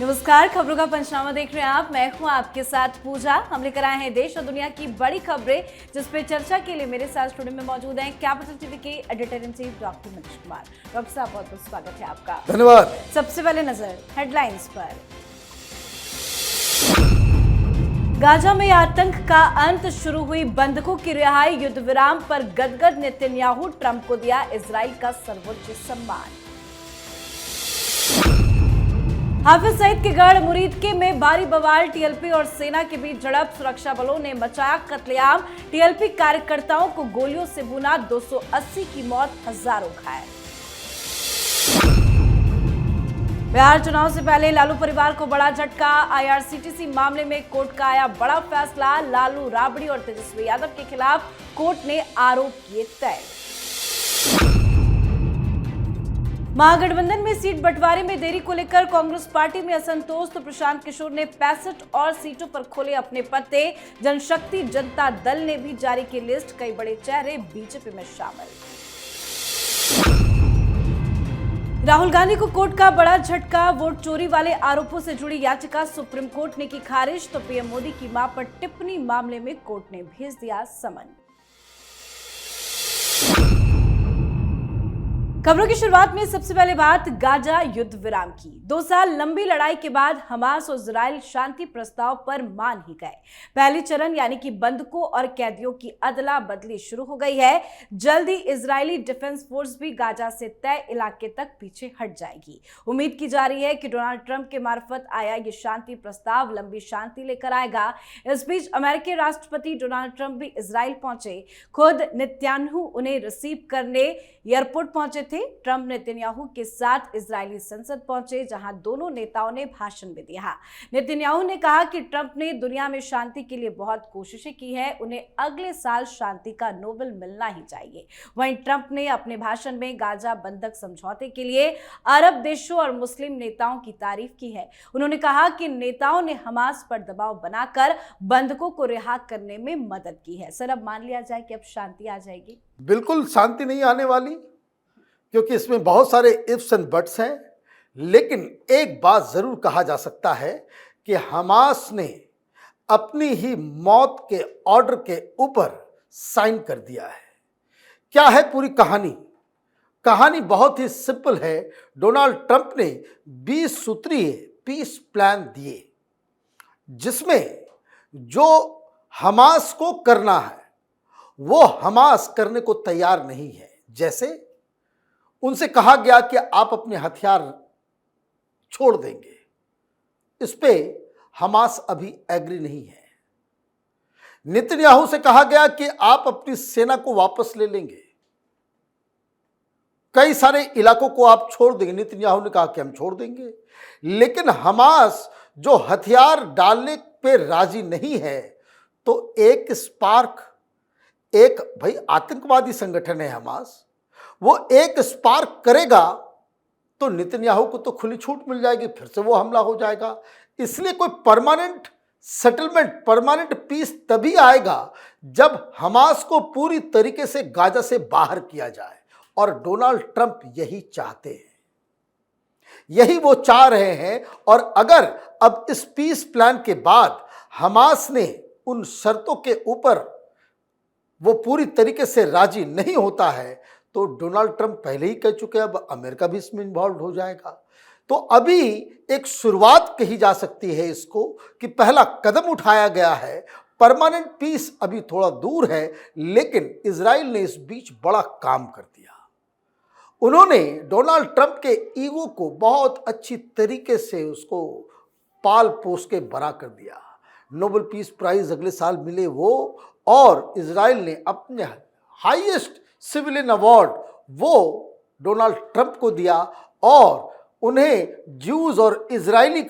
नमस्कार, खबरों का पंचनामा देख रहे हैं आप। मैं हूं आपके साथ पूजा। हम लेकर आए हैं देश और दुनिया की बड़ी खबरें, जिस पे चर्चा के लिए मेरे साथ स्टूडियो में मौजूद हैं कैपिटल टीवी के editor in chief doctor Manish Kumar. Doctor साहब, बहुत बहुत स्वागत है आपका। धन्यवाद। सबसे पहले नजर हेडलाइंस पर। गाजा में आतंक का अंत, शुरू हुई बंधकों की रिहाई, युद्ध विराम पर गदगद नेतन्याहू, ट्रंप को दिया इजराइल का सर्वोच्च सम्मान। हाफिज सईद के गढ़ मुरीदके में भारी बवाल, टीएलपी और सेना के बीच झड़प, सुरक्षा बलों ने मचाया कत्लेआम, टीएलपी कार्यकर्ताओं को गोलियों से भुना, 280 की मौत, हजारों घायल। बिहार चुनाव से पहले लालू परिवार को बड़ा झटका, आईआरसीटीसी मामले में कोर्ट का आया बड़ा फैसला, लालू, राबड़ी और तेजस्वी यादव के खिलाफ कोर्ट ने आरोप किए तय। महागठबंधन में सीट बंटवारे में देरी को लेकर कांग्रेस पार्टी में असंतोष, तो प्रशांत किशोर ने 65 और सीटों पर खोले अपने पत्ते। जनशक्ति जनता दल ने भी जारी की लिस्ट, कई बड़े चेहरे बीजेपी में शामिल। राहुल गांधी को कोर्ट का बड़ा झटका, वोट चोरी वाले आरोपों से जुड़ी याचिका सुप्रीम कोर्ट ने की खारिज, तो पीएम मोदी की मां पर टिप्पणी मामले में कोर्ट ने भेज दिया समन। खबरों की शुरुआत में सबसे पहले बात गाजा युद्ध विराम की। 2 साल लंबी लड़ाई के बाद हमास और इजराइल शांति प्रस्ताव पर मान ही गए। पहली चरण यानी कि बंधकों और कैदियों की अदला बदली शुरू हो गई है। जल्द ही इजरायली डिफेंस फोर्स भी गाजा से तय इलाके तक पीछे हट जाएगी। उम्मीद की जा रही है कि डोनाल्ड ट्रंप के मार्फत आया ये शांति प्रस्ताव लंबी शांति लेकर आएगा। इस बीच अमेरिकी राष्ट्रपति डोनाल्ड ट्रंप भी इजराइल पहुंचे। खुद नेतन्याहू उन्हें रिसीव करने एयरपोर्ट पहुंचे थे। ट्रंप नेतन्याहू के साथ इजरायली संसद पहुंचे, जहां दोनों नेताओं ने भाषण भी दिया। नेतन्याहू ने कहा कि ट्रंप ने दुनिया में शांति के लिए बहुत कोशिशें की है, उन्हें अगले साल शांति का नोबेल मिलना ही चाहिए। वहीं ट्रंप ने अपने भाषण में गाजा बंधक समझौते के लिए अरब देशों और मुस्लिम नेताओं की तारीफ की है। उन्होंने कहा कि नेताओं ने हमास पर दबाव बनाकर बंधकों को रिहा करने में मदद की है। सर, अब मान लिया जाए कि अब शांति आ जाएगी? बिल्कुल शांति नहीं आने वाली, क्योंकि इसमें बहुत सारे इफ्स एंड बट्स हैं। लेकिन एक बात जरूर कहा जा सकता है कि हमास ने अपनी ही मौत के ऑर्डर के ऊपर साइन कर दिया है। क्या है पूरी कहानी? कहानी बहुत ही सिंपल है। डोनाल्ड ट्रंप ने 20 सूत्रीय पीस प्लान दिए, जिसमें जो हमास को करना है वो हमास करने को तैयार नहीं है। जैसे उनसे कहा गया कि आप अपने हथियार छोड़ देंगे, इस पे हमास अभी एग्री नहीं है। नेतन्याहू से कहा गया कि आप अपनी सेना को वापस ले लेंगे, कई सारे इलाकों को आप छोड़ देंगे। नेतन्याहू ने कहा कि हम छोड़ देंगे, लेकिन हमास जो हथियार डालने पे राजी नहीं है, तो एक स्पार्क, एक भाई आतंकवादी संगठन है हमास, वो एक स्पार्क करेगा तो नेतन्याहू को तो खुली छूट मिल जाएगी, फिर से वो हमला हो जाएगा। इसलिए कोई परमानेंट सेटलमेंट, परमानेंट पीस तभी आएगा जब हमास को पूरी तरीके से गाजा से बाहर किया जाए। और डोनाल्ड ट्रंप यही चाहते हैं, यही वो चाह रहे हैं। और अगर अब इस पीस प्लान के बाद हमास ने उन शर्तों के ऊपर वो पूरी तरीके से राजी नहीं होता है, तो डोनाल्ड ट्रंप पहले ही कह चुके हैं अब अमेरिका भी इसमें इन्वॉल्व हो जाएगा। तो अभी एक शुरुआत कही जा सकती है इसको, कि पहला कदम उठाया गया है। परमानेंट पीस अभी थोड़ा दूर है, लेकिन इजराइल ने इस बीच बड़ा काम कर दिया। उन्होंने डोनाल्ड ट्रंप के ईगो को बहुत अच्छी तरीके से उसको पाल पोस के बड़ा कर दिया। नोबेल पीस प्राइज अगले साल मिले वो, और इजराइल ने अपने हाईएस्ट सिविलियन अवार्ड वो डोनाल्ड ट्रंप को दिया, और उन्हें ज्यूज और इजराइल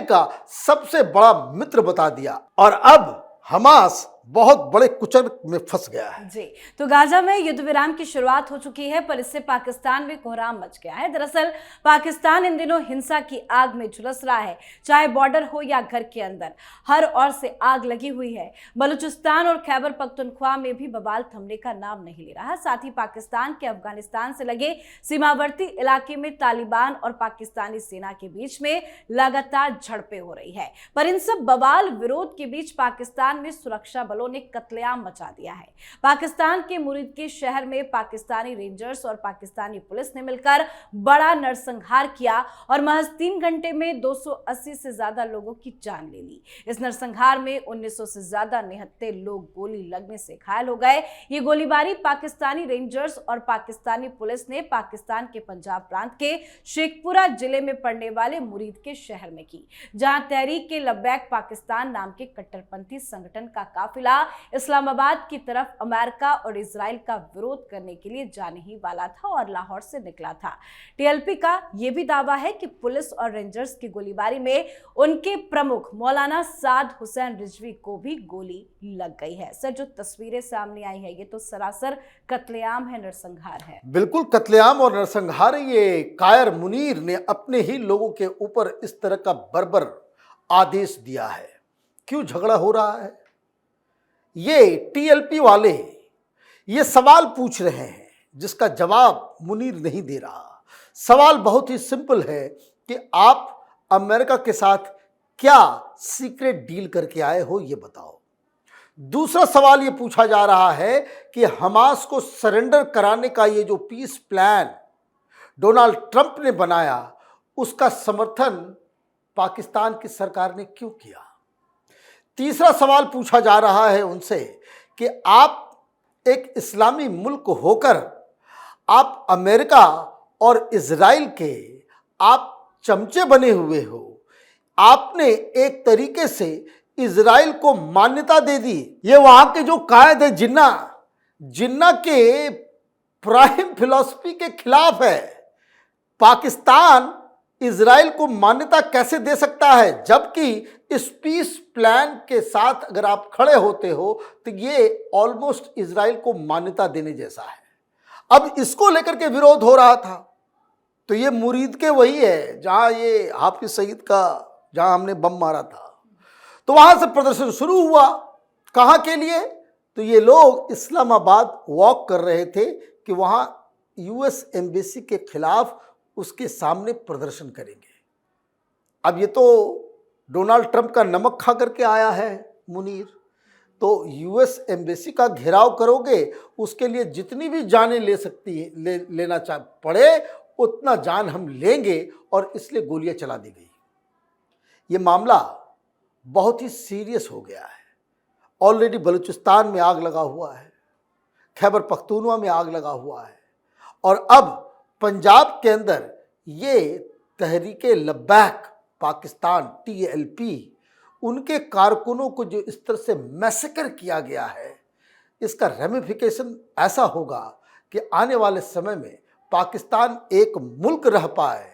का सबसे बड़ा मित्र बता दिया। और अब हमास बहुत बड़े कुचल में फंस गया है। जी, तो गाजा में युद्ध विराम की शुरुआत हो चुकी है, पर इससे पाकिस्तान में कोहराम मच गया है। दरअसल पाकिस्तान इन दिनों हिंसा की आग में झुलस रहा है, चाहे बॉर्डर हो या घर के अंदर, हर ओर से आग लगी हुई है। बलूचिस्तान और खैबर पख्तूनख्वा में भी बवाल थमने का नाम नहीं ले रहा। साथ ही पाकिस्तान के अफगानिस्तान से लगे सीमावर्ती इलाके में तालिबान और पाकिस्तानी सेना के बीच में लगातार झड़पें हो रही है। पर इन सब बवाल विरोध के बीच पाकिस्तान में सुरक्षा बलों ने कत्लेआम मचा दिया है। पाकिस्तान के मुरीद के शहर में पाकिस्तानी रेंजर्स और पाकिस्तानी पुलिस ने मिलकर बड़ा नरसंहार किया और महज 3 घंटे में 280 से ज्यादा लोगों की जान ले ली। इस नरसंहार में 1900 से ज्यादा निहत्थे लोग गोली लगने से घायल हो गए। ये गोलीबारी पाकिस्तानी रेंजर्स और पाकिस्तानी पुलिस ने पाकिस्तान के पंजाब प्रांत के शेखपुरा जिले में पड़ने वाले मुरीद के शहर में की, जहां तहरीक के लब्बैक पाकिस्तान नाम के कट्टरपंथी संगठन का काफिला इस्लामाबाद की तरफ अमेरिका और इजराइल का विरोध करने के लिए जाने ही वाला था और लाहौर से निकला था। टीएलपी का यह भी दावा है कि पुलिस और रेंजर्स की गोलीबारी में उनके प्रमुख मौलाना साद हुसैन रिजवी को भी गोली लग गई है। सर, जो तस्वीरें सामने आई है, ये तो सरासर कत्लेआम है, नरसंहार है। बिल्कुल कत्लेआम और नरसंहार। ये कायर मुनीर ने अपने ही लोगों के ऊपर इस तरह का बर्बर आदेश दिया है। क्यों झगड़ा हो रहा है? ये टीएलपी वाले ये सवाल पूछ रहे हैं जिसका जवाब मुनीर नहीं दे रहा। सवाल बहुत ही सिंपल है कि आप अमेरिका के साथ क्या सीक्रेट डील करके आए हो, ये बताओ। दूसरा सवाल ये पूछा जा रहा है कि हमास को सरेंडर कराने का ये जो पीस प्लान डोनाल्ड ट्रंप ने बनाया, उसका समर्थन पाकिस्तान की सरकार ने क्यों किया? तीसरा सवाल पूछा जा रहा है उनसे कि आप एक इस्लामी मुल्क होकर आप अमेरिका और इजराइल के आप चमचे बने हुए हो। आपने एक तरीके से इजराइल को मान्यता दे दी। ये वहां के जो कायद है जिन्ना के प्राइम फिलॉसफी के खिलाफ है। पाकिस्तान इजराइल को मान्यता कैसे दे सकता है, जबकि इस पीस प्लान के साथ अगर आप खड़े होते हो तो ये ऑलमोस्ट इजराइल को मान्यता देने जैसा है। अब इसको लेकर के विरोध हो रहा था, तो ये मुरीद के वही है जहां ये हाफिज सईद का जहां हमने बम मारा था, तो वहां से प्रदर्शन शुरू हुआ। कहां के लिए? तो ये लोग इस्लामाबाद वॉक कर रहे थे कि वहां यूएस एम्बेसी के खिलाफ उसके सामने प्रदर्शन करेंगे। अब ये तो डोनाल्ड ट्रंप का नमक खा करके आया है मुनीर, तो यूएस एम्बेसी का घेराव करोगे, उसके लिए जितनी भी जानें ले सकती है लेना पड़े उतना जान हम लेंगे, और इसलिए गोलियां चला दी गई। ये मामला बहुत ही सीरियस हो गया है। ऑलरेडी बलूचिस्तान में आग लगा हुआ है, खैबर पख्तूनख्वा में आग लगा हुआ है, और अब पंजाब के अंदर ये तहरीके लब्बैक पाकिस्तान टीएलपी, उनके कारकुनों को जो इस तरह से मैसेकर किया गया है, इसका रेमिफिकेशन ऐसा होगा कि आने वाले समय में पाकिस्तान एक मुल्क रह पाए,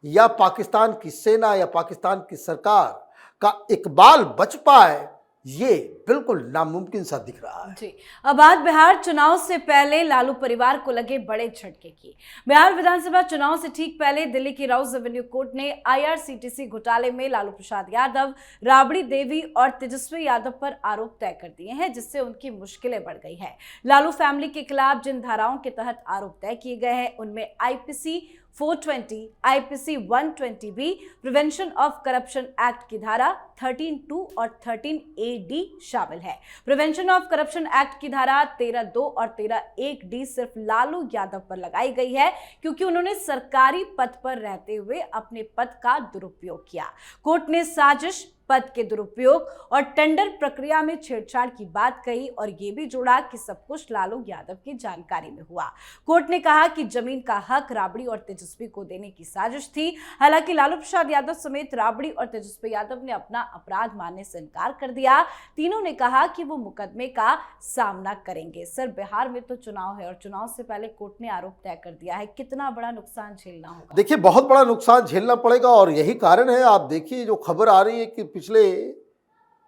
या पाकिस्तान की सेना या पाकिस्तान की सरकार का इकबाल बच पाए, ये बिल्कुल नामुमकिन सा दिख रहा है। जी, अब बात बिहार चुनाव से पहले लालू परिवार को लगे बड़े झटके की। बिहार विधानसभा चुनाव से ठीक पहले दिल्ली की राउस रेवेन्यू कोर्ट ने आईआरसीटीसी घोटाले में लालू प्रसाद यादव, राबड़ी देवी और तेजस्वी यादव पर आरोप तय कर दिए हैं, जिससे उनकी मुश्किलें बढ़ गई हैं। लालू फैमिली के खिलाफ जिन धाराओं के तहत आरोप तय किए गए हैं, उनमें IPC 420, IPC 120B, prevention of corruption act की धारा 13(2) और 13(a)(d) शामिल है। प्रिवेंशन ऑफ करप्शन एक्ट की धारा 13(2) और 13(1)(d) सिर्फ लालू यादव पर लगाई गई है, क्योंकि उन्होंने सरकारी पद पर रहते हुए अपने पद का दुरुपयोग किया। कोर्ट ने साजिश, पद के दुरुपयोग और टेंडर प्रक्रिया में छेड़छाड़ की बात कही, और ये भी जोड़ा कि सब कुछ लालू यादव की जानकारी में हुआ। कोर्ट ने कहा कि जमीन का हक राबड़ी और तेजस्वी को देने की साजिश थी। हालांकि लालू प्रसाद यादव समेत राबड़ी और तेजस्वी यादव ने अपना अपराध मानने से इनकार कर दिया। तीनों ने कहा कि वो मुकदमे का सामना करेंगे। सर, बिहार में तो चुनाव है और चुनाव से पहले कोर्ट ने आरोप तय कर दिया है, कितना बड़ा नुकसान झेलना होगा? देखिए, बहुत बड़ा नुकसान झेलना पड़ेगा, और यही कारण है, आप देखिए जो खबर आ रही है कि पिछले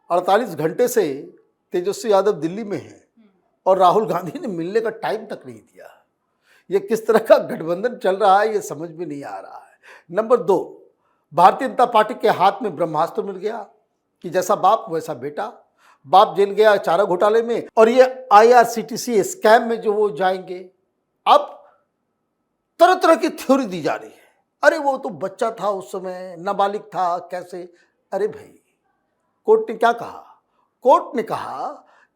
48 घंटे से तेजस्वी यादव दिल्ली में हैं और राहुल गांधी ने मिलने का टाइम तक नहीं दिया। ये किस तरह का गठबंधन चल रहा है ये समझ में नहीं आ रहा है। नंबर 2, भारतीय जनता पार्टी के हाथ में ब्रह्मास्त्र मिल गया कि जैसा बाप वैसा बेटा। बाप जेल गया चारा घोटाले में और ये IRCTC स्कैम में जो वो जाएंगे। अब तरह तरह की थ्योरी दी जा रही है, अरे वो तो बच्चा था उस समय, नाबालिग था, कैसे। अरे भाई, कोर्ट ने क्या कहा? कोर्ट ने कहा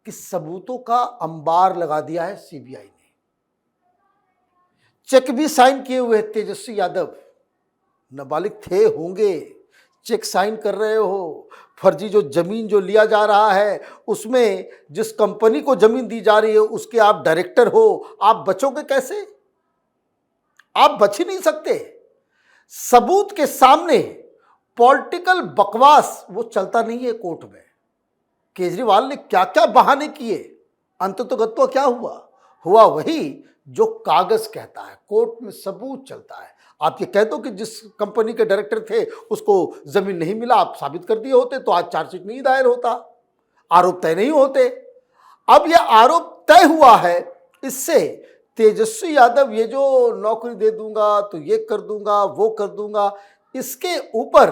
कि सबूतों का अंबार लगा दिया है CBI ने। चेक भी साइन किए हुए तेजस्वी यादव, नाबालिग थे होंगे, चेक साइन कर रहे हो। फर्जी जो जमीन जो लिया जा रहा है उसमें जिस कंपनी को जमीन दी जा रही है उसके आप डायरेक्टर हो, आप बचोगे कैसे? आप बच ही नहीं सकते। सबूत के सामने पॉलिटिकल बकवास वो चलता नहीं है कोर्ट में। केजरीवाल ने क्या क्या बहाने किए, अंततोगत्वा क्या हुआ? हुआ वही जो कागज कहता है, कोर्ट में सबूत चलता है। आप ये कह दो कि जिस कंपनी के डायरेक्टर थे उसको जमीन नहीं मिला, आप साबित कर दिए होते तो आज चार्जशीट नहीं दायर होता, आरोप तय नहीं होते। अब यह आरोप तय हुआ है, इससे तेजस्वी यादव ये जो नौकरी दे दूंगा तो ये कर दूंगा वो कर दूंगा, इसके ऊपर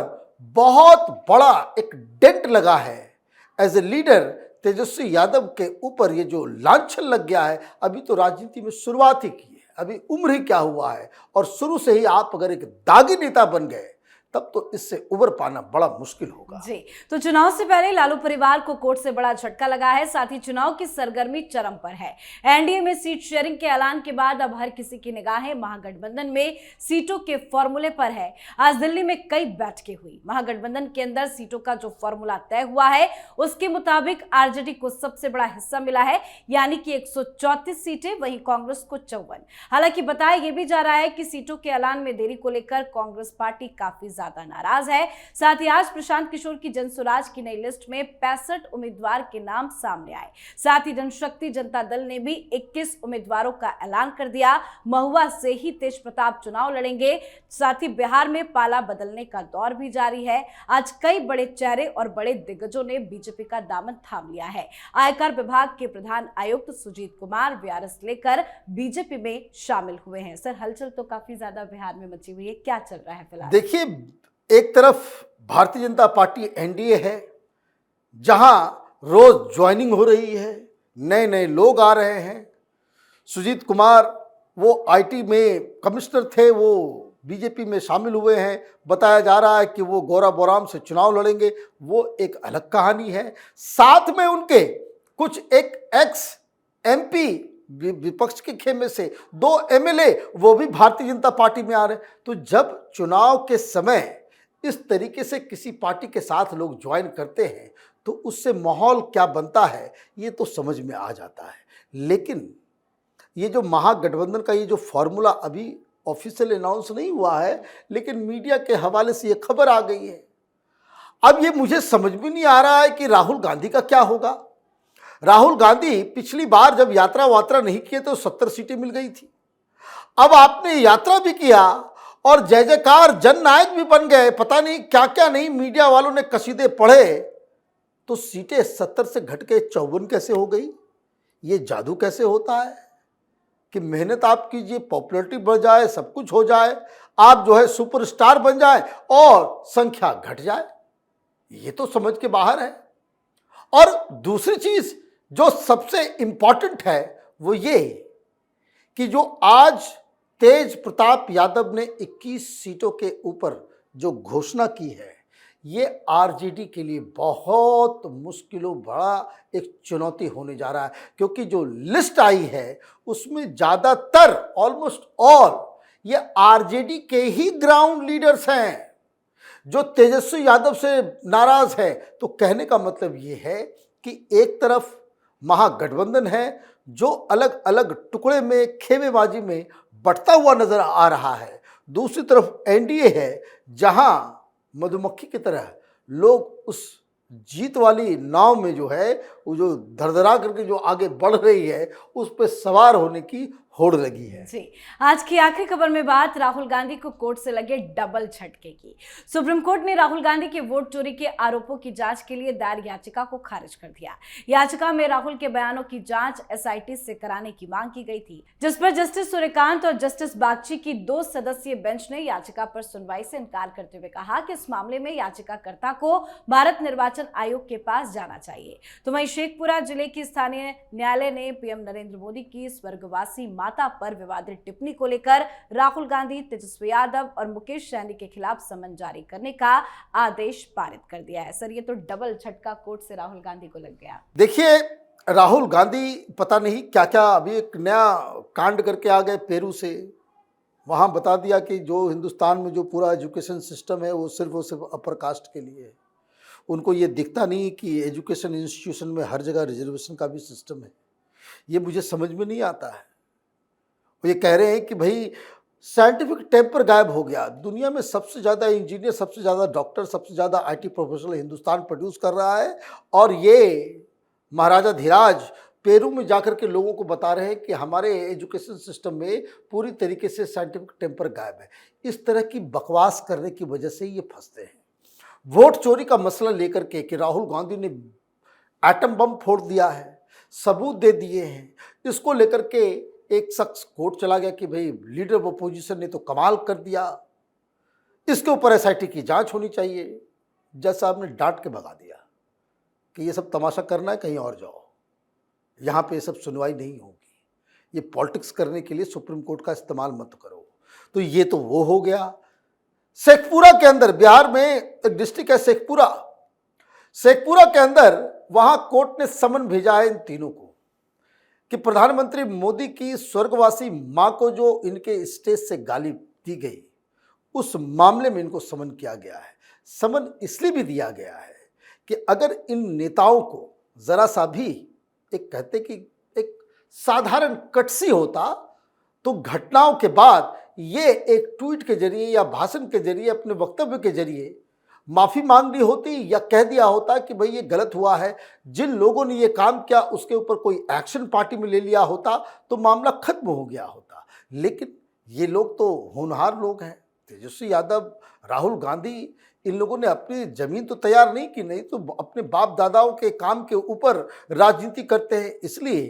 बहुत बड़ा एक डेंट लगा है। As a leader Tejashwi Yadav के ऊपर ये जो लांछन लग गया है, अभी तो राजनीति में शुरुआत ही की है, अभी उम्र ही क्या हुआ है। और शुरू से ही आप अगर एक दागी नेता बन गए तब तो इससे उबर पाना बड़ा मुश्किल होगा। जी, तो चुनाव से पहले लालू परिवार को कोर्ट से बड़ा झटका लगा है। साथ ही चुनाव की सरगर्मी चरम पर है। एनडीए में सीट शेयरिंग के ऐलान के बाद अब हर किसी की निगाहें महागठबंधन में सीटों के फॉर्मूले पर है। आज दिल्ली में कई बैठकें हुई। महागठबंधन के अंदर सीटों का जो फॉर्मूला तय हुआ है उसके मुताबिक आरजेडी को सबसे बड़ा हिस्सा मिला है, यानी कि 134 सीटें, वहीं कांग्रेस को 54। हालांकि बताया यह भी जा रहा है कि सीटों के ऐलान में देरी को लेकर कांग्रेस पार्टी काफी ज्यादा नाराज है। साथ ही आज प्रशांत किशोर की जनसुराज की नई लिस्ट में 65 उम्मीदवार के नाम सामने आए। साथ ही जनशक्ति जनता दल ने भी 21 उम्मीदवारों का ऐलान कर दिया। महुआ से ही तेज प्रताप चुनाव लड़ेंगे। साथ ही बिहार में पाला बदलने का दौर भी जारी है। आज कई बड़े चेहरे और बड़े दिग्गजों ने बीजेपी का दामन थाम लिया है। आयकर विभाग के प्रधान आयुक्त सुजीत कुमार वीआरएस लेकर बीजेपी में शामिल हुए हैं। सर, हलचल तो काफी ज्यादा बिहार में मची हुई है, क्या चल रहा है फिलहाल? देखिए, एक तरफ भारतीय जनता पार्टी एनडीए है, जहां रोज ज्वाइनिंग हो रही है, नए नए लोग आ रहे हैं। सुजीत कुमार वो आईटी में कमिश्नर थे, वो बीजेपी में शामिल हुए हैं। बताया जा रहा है कि वो गौरा बोराम से चुनाव लड़ेंगे, वो एक अलग कहानी है। साथ में उनके कुछ एक एक्स एमपी विपक्ष के खेमे से 2 एमएलए वो भी भारतीय जनता पार्टी में आ रहे हैं। तो जब चुनाव के समय इस तरीके से किसी पार्टी के साथ लोग ज्वाइन करते हैं तो उससे माहौल क्या बनता है ये तो समझ में आ जाता है। लेकिन ये जो महागठबंधन का ये जो फॉर्मूला अभी ऑफिशियल अनाउंस नहीं हुआ है, लेकिन मीडिया के हवाले से ये खबर आ गई है। अब ये मुझे समझ में नहीं आ रहा है कि राहुल गांधी का क्या होगा। राहुल गांधी पिछली बार जब यात्रा वात्रा नहीं किए तो 70 सीटें मिल गई थी। अब आपने यात्रा भी किया और जय जयकार जननायक भी बन गए, पता नहीं क्या क्या नहीं मीडिया वालों ने कसीदे पढ़े, तो सीटें 70 से घट के 54 कैसे हो गई? ये जादू कैसे होता है कि मेहनत आप कीजिए, पॉपुलैरिटी बढ़ जाए, सब कुछ हो जाए, आप जो है सुपरस्टार बन जाए और संख्या घट जाए? ये तो समझ के बाहर है। और दूसरी चीज जो सबसे इंपॉर्टेंट है वो ये कि जो आज तेज प्रताप यादव ने 21 सीटों के ऊपर जो घोषणा की है, ये आरजेडी के लिए बहुत मुश्किलों बड़ा एक चुनौती होने जा रहा है। क्योंकि जो लिस्ट आई है उसमें ज़्यादातर ऑलमोस्ट ऑल ये आरजेडी के ही ग्राउंड लीडर्स हैं जो तेजस्वी यादव से नाराज है। तो कहने का मतलब ये है कि एक तरफ महागठबंधन है जो अलग अलग टुकड़े में खेमेबाजी में बढ़ता हुआ नजर आ रहा है, दूसरी तरफ एनडीए है जहां मधुमक्खी की तरह लोग उस जीत वाली नाव में जो है वो जो धड़धड़ा करके जो आगे बढ़ रही है उस पर सवार होने की होड़ लगी है। जी, आज की आखिरी खबर में बात राहुल गांधी को कोर्ट से लगे डबल झटके की। सुप्रीम कोर्ट ने राहुल गांधी के वोट चोरी के आरोपों की जांच के लिए दायर याचिका को खारिज कर दिया। याचिका में राहुल के बयानों की जांच एसआईटी से कराने की मांग की गई थी, जिस पर जस्टिस सूर्यकांत और जस्टिस बागची की 2 सदस्यीय बेंच ने याचिका पर सुनवाई से इनकार करते हुए कहा कि इस मामले में याचिकाकर्ता को भारत निर्वाचन आयोग के पास जाना चाहिए। तो वहीं शेखपुरा जिले की स्थानीय न्यायालय ने पीएम नरेंद्र मोदी की स्वर्गवासी माता पर विवादित टिप्पणी को लेकर राहुल गांधी, तेजस्वी यादव और मुकेश सहनी के खिलाफ समन जारी करने का आदेश पारित कर दिया है। सर, ये तो डबल झटका कोर्ट से राहुल गांधी को लग गया। देखिए, राहुल गांधी पता नहीं क्या क्या अभी एक नया कांड करके आ गए पेरू से। वहाँ बता दिया कि जो हिंदुस्तान में जो पूरा एजुकेशन सिस्टम है वो सिर्फ अपर कास्ट के लिए है। उनको ये दिखता नहीं कि एजुकेशन इंस्टीट्यूशन में हर जगह रिजर्वेशन का भी सिस्टम है। ये मुझे समझ में नहीं आता है। वो ये कह रहे हैं कि भाई साइंटिफिक टेम्पर गायब हो गया। दुनिया में सबसे ज़्यादा इंजीनियर, सबसे ज़्यादा डॉक्टर, सबसे ज़्यादा आईटी प्रोफेशनल हिंदुस्तान प्रोड्यूस कर रहा है, और ये महाराजा धीराज पेरू में जाकर के लोगों को बता रहे हैं कि हमारे एजुकेशन सिस्टम में पूरी तरीके से साइंटिफिक टेम्पर गायब है। इस तरह की बकवास करने की वजह से ये फंसते हैं। वोट चोरी का मसला लेकर के कि राहुल गांधी ने एटम बम फोड़ दिया है, सबूत दे दिए हैं, इसको लेकर के एक शख्स कोर्ट चला गया कि भाई लीडर ऑफ अपोजिशन ने तो कमाल कर दिया, इसके ऊपर एसआईटी की जांच होनी चाहिए। जज साहब ने डांट के भगा दिया कि ये सब तमाशा करना है, कहीं और जाओ, यहाँ पे ये सब सुनवाई नहीं होगी, ये पॉलिटिक्स करने के लिए सुप्रीम कोर्ट का इस्तेमाल मत करो। तो ये तो वो हो गया। शेखपुरा के अंदर, बिहार में एक डिस्ट्रिक्ट है शेखपुरा, शेखपुरा के अंदर वहाँ कोर्ट ने समन भेजा है इन तीनों को कि प्रधानमंत्री मोदी की स्वर्गवासी मां को जो इनके स्टेज से गाली दी गई, उस मामले में इनको समन किया गया है। समन इसलिए भी दिया गया है कि अगर इन नेताओं को जरा सा भी एक कहते कि एक साधारण कटसी होता तो घटनाओं के बाद ये एक ट्वीट के जरिए या भाषण के जरिए, अपने वक्तव्य के जरिए माफ़ी मांग ली होती या कह दिया होता कि भाई ये गलत हुआ है, जिन लोगों ने ये काम किया उसके ऊपर कोई एक्शन पार्टी में ले लिया होता तो मामला खत्म हो गया होता। लेकिन ये लोग तो होनहार लोग हैं, तेजस्वी यादव, राहुल गांधी, इन लोगों ने अपनी जमीन तो तैयार नहीं की, नहीं तो अपने बाप दादाओं के काम के ऊपर राजनीति करते हैं। इसलिए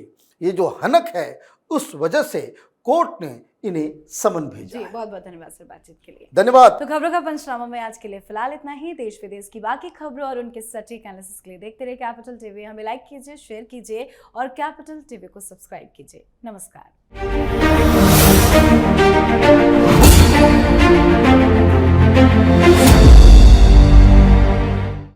ये जो हनक है उस वजह से कोर्ट ने इन्हें समन भेजा। जी, बहुत बहुत धन्यवाद सर बातचीत के लिए। धन्यवाद। तो खबरों का पंचनामा में आज के लिए फिलहाल इतना ही। देश विदेश की बाकी खबरों और उनके सटीक एनालिसिस के लिए देखते रहिए कैपिटल टीवी। हमें लाइक कीजिए, शेयर कीजिए और कैपिटल टीवी को सब्सक्राइब कीजिए। नमस्कार।